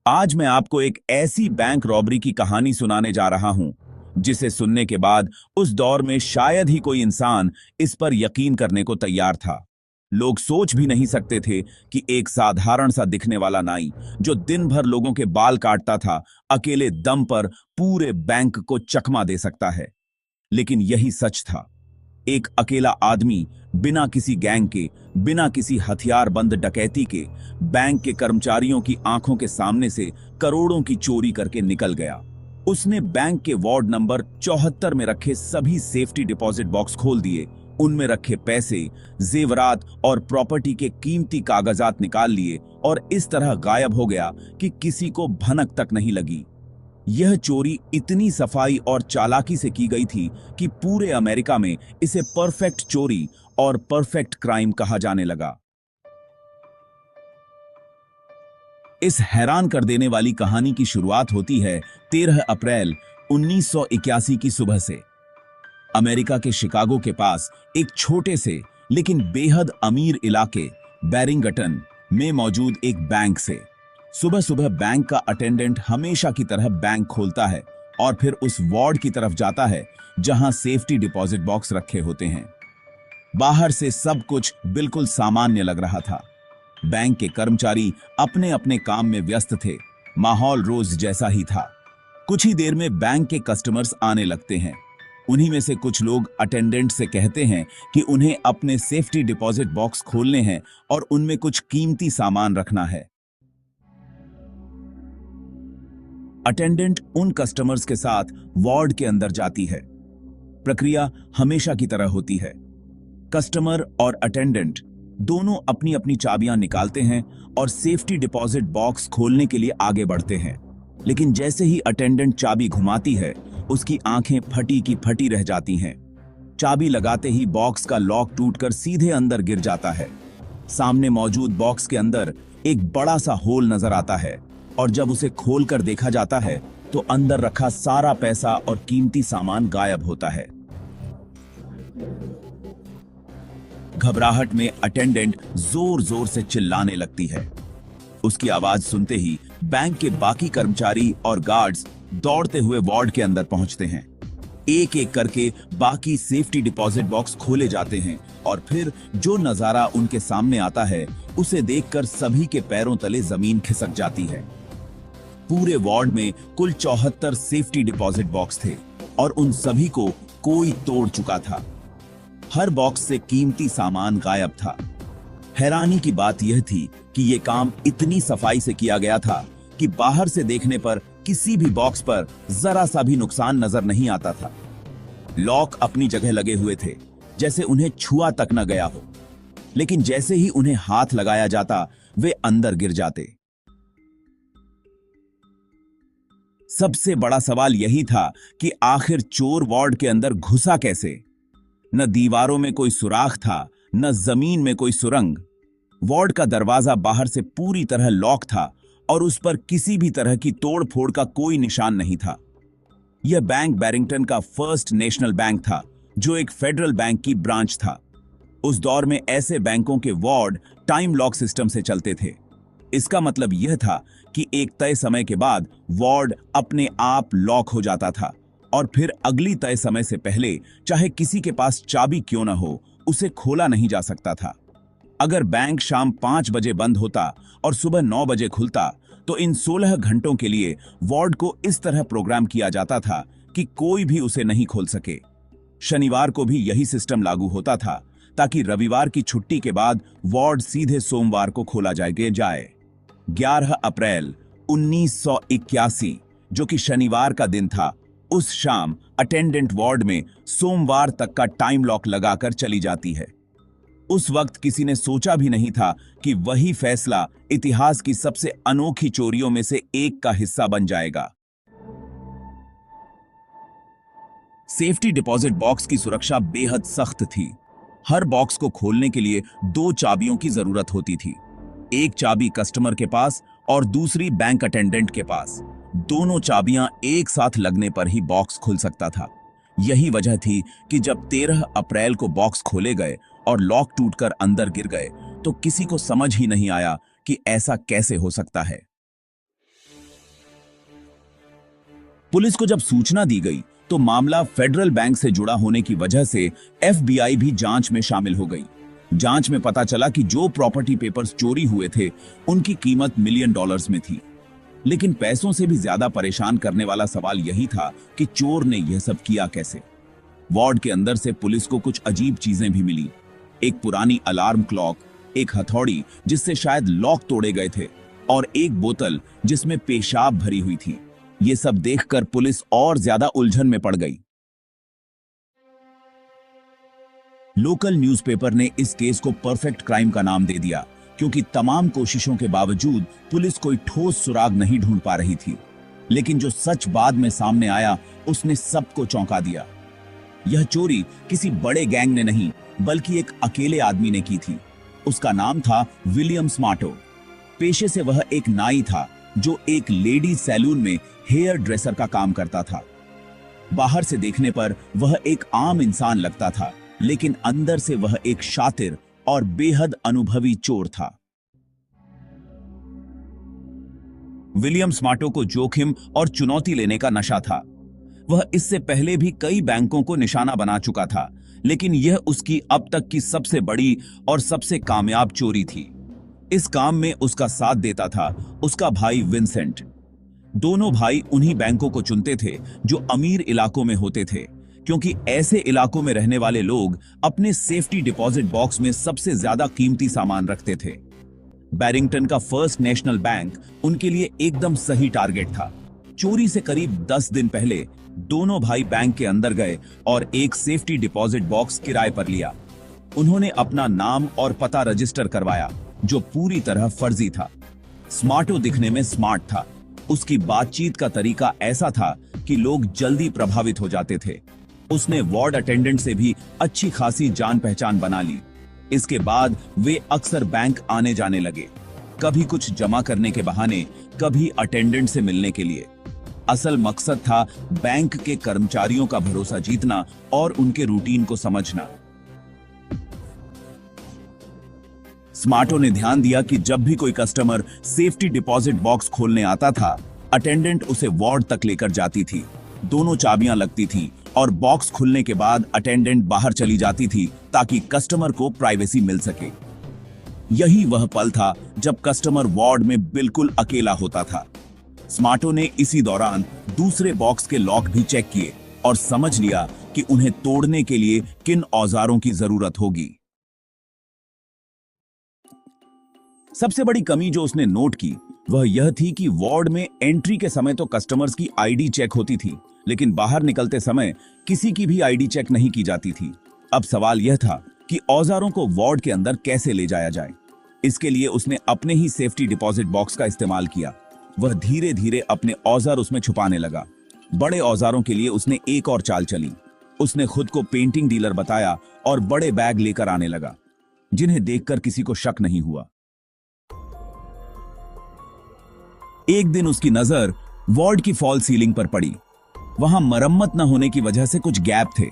आज मैं आपको एक ऐसी बैंक रॉबरी की कहानी सुनाने जा रहा हूं जिसे सुनने के बाद उस दौर में शायद ही कोई इंसान इस पर यकीन करने को तैयार था। लोग सोच भी नहीं सकते थे कि एक साधारण सा दिखने वाला नाई जो दिन भर लोगों के बाल काटता था, अकेले दम पर पूरे बैंक को चकमा दे सकता है। लेकिन यही सच था। एक अकेला आदमी बिना किसी गैंग के, बिना किसी हथियार बंद डकैती के, बैंक के कर्मचारियों की आंखों के सामने से करोड़ों की चोरी करके निकल गया। उसने बैंक के वार्ड नंबर 74 में रखे सभी सेफ्टी डिपॉजिट बॉक्स खोल दिए, उनमें रखे पैसे, जेवरात और प्रॉपर्टी के कीमती कागजात निकाल लिए और इस तरह गायब हो गया कि किसी को भनक तक नहीं लगी। यह चोरी इतनी सफाई और चालाकी से की गई थी कि पूरे अमेरिका में इसे परफेक्ट चोरी और परफेक्ट क्राइम कहा जाने लगा। इस हैरान कर देने वाली कहानी की शुरुआत होती है 13 अप्रैल 1981 की सुबह से। अमेरिका के शिकागो के पास एक छोटे से लेकिन बेहद अमीर इलाके बैरिंगटन में मौजूद एक बैंक से सुबह सुबह बैंक का अटेंडेंट हमेशा की तरह बैंक खोलता है और फिर उस वार्ड की तरफ जाता है जहां सेफ्टी डिपॉजिट बॉक्स रखे होते हैं। बाहर से सब कुछ बिल्कुल सामान्य लग रहा था। बैंक के कर्मचारी अपने अपने काम में व्यस्त थे। माहौल रोज जैसा ही था। कुछ ही देर में बैंक के कस्टमर्स आने लगते हैं। उन्हीं में से कुछ लोग अटेंडेंट से कहते हैं कि उन्हें अपने सेफ्टी डिपॉजिट बॉक्स खोलने हैं और उनमें कुछ कीमती सामान रखना है। अटेंडेंट उन कस्टमर्स के साथ वार्ड के अंदर जाती है। प्रक्रिया हमेशा की तरह होती है। कस्टमर और अटेंडेंट दोनों अपनी अपनी चाबियां निकालते हैं और सेफ्टी डिपॉजिट बॉक्स खोलने के लिए आगे बढ़ते हैं। लेकिन जैसे ही अटेंडेंट चाबी घुमाती है, उसकी आंखें फटी की फटी रह जाती हैं। चाबी लगाते ही बॉक्स का लॉक टूटकर सीधे अंदर गिर जाता है। सामने मौजूद बॉक्स के अंदर एक बड़ा सा होल नजर आता है और जब उसे खोलकर देखा जाता है तो अंदर रखा सारा पैसा और कीमती सामान गायब होता है। घबराहट में अटेंडेंट जोर जोर से चिल्लाने लगती है। उसकी आवाज सुनते ही बैंक के बाकी कर्मचारी और गार्ड्स दौड़ते हुए वार्ड के अंदर पहुंचते हैं। एक एक करके बाकी सेफ्टी डिपॉजिट बॉक्स खोले जाते हैं और फिर जो नजारा उनके सामने आता है उसे देखकर सभी के पैरों तले जमीन खिसक जाती है। पूरे वार्ड में कुल 74 सेफ्टी डिपॉजिट बॉक्स थे और उन सभी को कोई तोड़ चुका था। हर बॉक्स से कीमती सामान गायब था। हैरानी की बात यह थी कि यह काम इतनी सफाई से किया गया था कि बाहर से देखने पर किसी भी बॉक्स पर जरा सा भी नुकसान नजर नहीं आता था। लॉक अपनी जगह लगे हुए थे, जैसे उन्हें छुआ तक न गया हो। लेकिन जैसे ही उन्हें हाथ लगाया जाता, वे अंदर गिर जाते। सबसे बड़ा सवाल यही था कि आखिर चोर वार्ड के अंदर घुसा कैसे। न दीवारों में कोई सुराख था, न जमीन में कोई सुरंग। वार्ड का दरवाजा बाहर से पूरी तरह लॉक था और उस पर किसी भी तरह की तोड़-फोड़ का कोई निशान नहीं था। यह बैंक बैरिंगटन का फर्स्ट नेशनल बैंक था, जो एक फेडरल बैंक की ब्रांच था। उस दौर में ऐसे बैंकों के वार्ड टाइम लॉक सिस्टम से चलते थे। इसका मतलब यह था कि एक तय समय के बाद वार्ड अपने आप लॉक हो जाता था और फिर अगली तय समय से पहले चाहे किसी के पास चाबी क्यों न हो, उसे खोला नहीं जा सकता था। अगर बैंक शाम 5 बजे बंद होता और सुबह 9 बजे खुलता तो इन 16 घंटों के लिए वार्ड को इस तरह प्रोग्राम किया जाता था कि कोई भी उसे नहीं खोल सके। शनिवार को भी यही सिस्टम लागू होता था ताकि रविवार की छुट्टी के बाद वार्ड सीधे सोमवार को खोला जाए। 11 अप्रैल 1981, जो कि शनिवार का दिन था, उस शाम अटेंडेंट वार्ड में सोमवार तक का टाइम लॉक लगाकर चली जाती है। उस वक्त किसी ने सोचा भी नहीं था कि वही फैसला इतिहास की सबसे अनोखी चोरियों में से एक का हिस्सा बन जाएगा। सेफ्टी डिपॉजिट बॉक्स की सुरक्षा बेहद सख्त थी। हर बॉक्स को खोलने के लिए 2 चाबियों की जरूरत होती थी। एक चाबी कस्टमर के पास और दूसरी बैंक अटेंडेंट के पास। दोनों चाबियां एक साथ लगने पर ही बॉक्स खुल सकता था। यही वजह थी कि जब 13 अप्रैल को बॉक्स खोले गए और लॉक टूटकर अंदर गिर गए तो किसी को समझ ही नहीं आया कि ऐसा कैसे हो सकता है। पुलिस को जब सूचना दी गई तो मामला फेडरल बैंक से जुड़ा होने की वजह से एफबीआई भी जांच में शामिल हो गई। जांच में पता चला कि जो प्रॉपर्टी पेपर्स चोरी हुए थे उनकी कीमत $1 मिलियन में थी। लेकिन पैसों से भी ज्यादा परेशान करने वाला सवाल यही था कि चोर ने यह सब किया कैसे। वार्ड के अंदर से पुलिस को कुछ अजीब चीजें भी मिली। एक पुरानी अलार्म क्लॉक, एक हथौड़ी जिससे शायद लॉक तोड़े गए थे, और एक बोतल जिसमें पेशाब भरी हुई थी। ये सब देखकर पुलिस और ज्यादा उलझन में पड़ गई। लोकल न्यूज़पेपर ने इस केस को परफेक्ट क्राइम का नाम दे दिया, क्योंकि तमाम कोशिशों के बावजूद पुलिस कोई ठोस सुराग नहीं ढूंढ पा रही थी। लेकिन जो सच बाद में सामने आया उसने सबको चौंका दिया। यह चोरी किसी बड़े गैंग ने नहीं, बल्कि एक अकेले आदमी ने की थी। उसका नाम था विलियम स्मार्टो। पेशे से वह एक नाई था जो एक लेडी सैलून में हेयर ड्रेसर का काम करता था। बाहर से देखने पर वह एक आम इंसान लगता था, लेकिन अंदर से वह एक शातिर और बेहद अनुभवी चोर था। विलियम स्मार्टो को जोखिम और चुनौती लेने का नशा था। वह इससे पहले भी कई बैंकों को निशाना बना चुका था, लेकिन यह उसकी अब तक की सबसे बड़ी और सबसे कामयाब चोरी थी। इस काम में उसका साथ देता था उसका भाई विंसेंट। दोनों भाई उन्हीं बैंकों को चुनते थे जो अमीर इलाकों में होते थे, क्योंकि ऐसे इलाकों में रहने वाले लोग अपने सेफ्टी डिपॉजिट बॉक्स में सबसे ज्यादा कीमती सामान रखते थे। बैरिंगटन का फर्स्ट नेशनल बैंक उनके लिए एकदम सही टारगेट था। चोरी से करीब 10 दिन पहले दोनों भाई बैंक के अंदर गए और एक सेफ्टी डिपॉजिट बॉक्स किराए पर लिया। उन्होंने अपना नाम और पता रजिस्टर करवाया, जो पूरी तरह फर्जी था। स्मार्टो दिखने में स्मार्ट था। उसकी बातचीत का तरीका ऐसा था कि लोग जल्दी प्रभावित हो जाते थे। उसने वार्ड अटेंडेंट से भी अच्छी खासी जान पहचान बना ली। इसके बाद वे अक्सर बैंक आने जाने लगे, कभी कुछ जमा करने के बहाने, कभी अटेंडेंट से मिलने के लिए। असल मकसद था बैंक के कर्मचारियों का भरोसा जीतना और उनके रूटीन को समझना। स्मार्टो ने ध्यान दिया कि जब भी कोई कस्टमर सेफ्टी डिपॉजिट बॉक्स खोलने आता था, अटेंडेंट उसे वार्ड तक लेकर जाती थी। दोनों चाबियां लगती थी और बॉक्स खुलने के बाद अटेंडेंट बाहर चली जाती थी ताकि कस्टमर को प्राइवेसी मिल सके। यही वह पल था जब कस्टमर वार्ड में बिल्कुल अकेला होता था। स्मार्टो ने इसी दौरान दूसरे बॉक्स के लॉक भी चेक किए और समझ लिया कि उन्हें तोड़ने के लिए किन औजारों की जरूरत होगी। सबसे बड़ी कमी जो उसने नोट की वह यह थी कि वार्ड में एंट्री के समय तो कस्टमर्स की आईडी चेक होती थी, लेकिन बाहर निकलते समय किसी की भी आईडी चेक नहीं की जाती थी। अब सवाल यह था कि औजारों को वार्ड के अंदर कैसे ले जाया जाए। इसके लिए उसने अपने ही सेफ्टी डिपॉजिट बॉक्स का इस्तेमाल किया। वह धीरे धीरे अपने औजार उसमें छुपाने लगा। बड़े औजारों के लिए उसने एक और चाल चली। उसने खुद को पेंटिंग डीलर बताया और बड़े बैग लेकर आने लगा, जिन्हें देखकर किसी को शक नहीं हुआ। एक दिन उसकी नजर वार्ड की फॉल सीलिंग पर पड़ी। वहां मरम्मत न होने की वजह से कुछ गैप थे।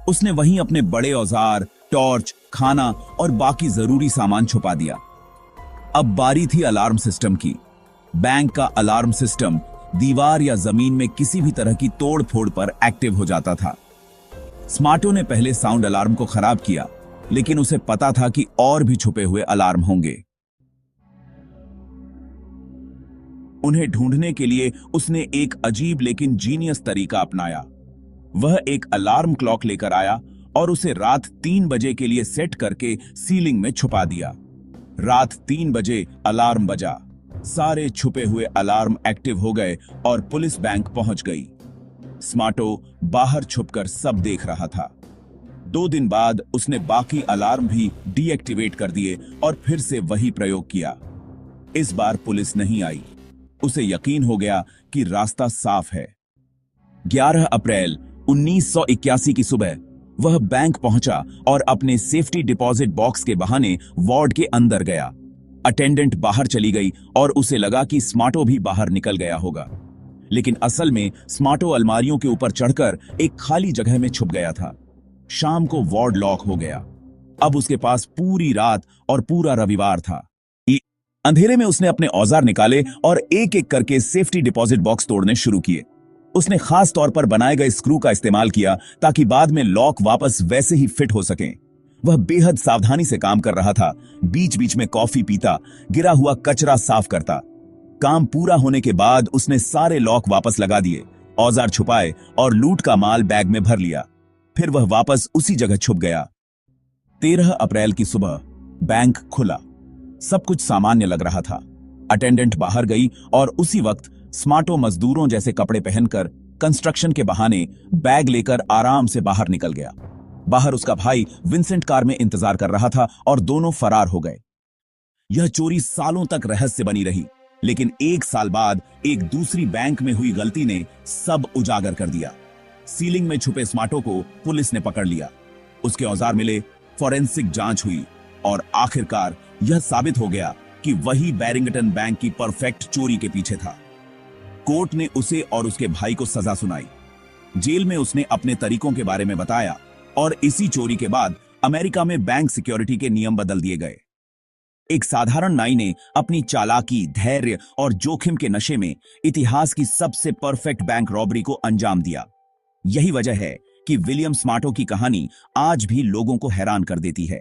उसने वहीं अपने बड़े औजार, टॉर्च, खाना और बाकी जरूरी सामान छुपा दिया। अब बारी थी अलार्म सिस्टम की। बैंक का अलार्म सिस्टम दीवार या जमीन में किसी भी तरह की तोड़ फोड़ पर एक्टिव हो जाता था। स्मार्टो ने पहले साउंड अलार्म को खराब किया, लेकिन उसे पता था कि और भी छुपे हुए अलार्म होंगे। उन्हें ढूंढने के लिए उसने एक अजीब लेकिन जीनियस तरीका अपनाया। वह एक अलार्म क्लॉक लेकर आया और उसे रात 3 बजे के लिए सेट करके सीलिंग में छुपा दिया। रात 3 बजे अलार्म बजा। सारे छुपे हुए अलार्म एक्टिव हो गए और पुलिस बैंक पहुंच गई। स्मार्टो बाहर छुपकर सब देख रहा था। 2 दिन बाद उसने बाकी अलार्म भी डीएक्टिवेट कर दिए और फिर से वही प्रयोग किया। इस बार पुलिस नहीं आई। उसे यकीन हो गया कि रास्ता साफ है। 11 अप्रैल 1981 की सुबह वह बैंक पहुंचा और अपने सेफ्टी डिपॉजिट बॉक्स के बहाने वार्ड के अंदर गया। अटेंडेंट बाहर चली गई और उसे लगा कि स्मार्टो भी बाहर निकल गया होगा, लेकिन असल में स्मार्टो अलमारियों के ऊपर चढ़कर एक खाली जगह में छुप गया था। शाम को वार्ड लॉक हो गया। अब उसके पास पूरी रात और पूरा रविवार था। अंधेरे में उसने अपने औजार निकाले और एक एक करके सेफ्टी डिपॉजिट बॉक्स तोड़ने शुरू किए। उसने खास तौर पर बनाए गए स्क्रू का इस्तेमाल किया ताकि बाद में लॉक वापस वैसे ही फिट हो सके। वह बेहद सावधानी से काम कर रहा था, बीच बीच में कॉफी पीता, गिरा हुआ कचरा साफ करता। काम पूरा होने के बाद उसने सारे लॉक वापस लगा दिए, औजार छुपाए और लूट का माल बैग में भर लिया। फिर वह वापस उसी जगह छुप गया। 13 अप्रैल की सुबह बैंक खुला। सब कुछ सामान्य लग रहा था। अटेंडेंट बाहर गई और उसी वक्त स्मार्टो मजदूरों जैसे कपड़े पहनकर कंस्ट्रक्शन के बहाने बैग लेकर आराम से बाहर निकल गया। बाहर उसका भाई विंसेंट कार में इंतजार कर रहा था और दोनों फरार हो गए। यह चोरी सालों तक रहस्य बनी रही, लेकिन 1 साल बाद एक दूसरी बैंक में हुई गलती ने सब उजागर कर दिया। सीलिंग में छुपे स्मार्टो को पुलिस ने पकड़ लिया। उसके औजार मिले, फॉरेंसिक जांच हुई और आखिरकार यह साबित हो गया कि वही बैरिंगटन बैंक की परफेक्ट चोरी के पीछे था। कोर्ट ने उसे और उसके भाई को सजा सुनाई। जेल में उसने अपने तरीकों के बारे में बताया और इसी चोरी के बाद अमेरिका में बैंक सिक्योरिटी के नियम बदल दिए गए। एक साधारण नाई ने अपनी चालाकी, धैर्य और जोखिम के नशे में इतिहास की सबसे परफेक्ट बैंक रॉबरी को अंजाम दिया। यही वजह है कि विलियम स्मार्टो की कहानी आज भी लोगों को हैरान कर देती है।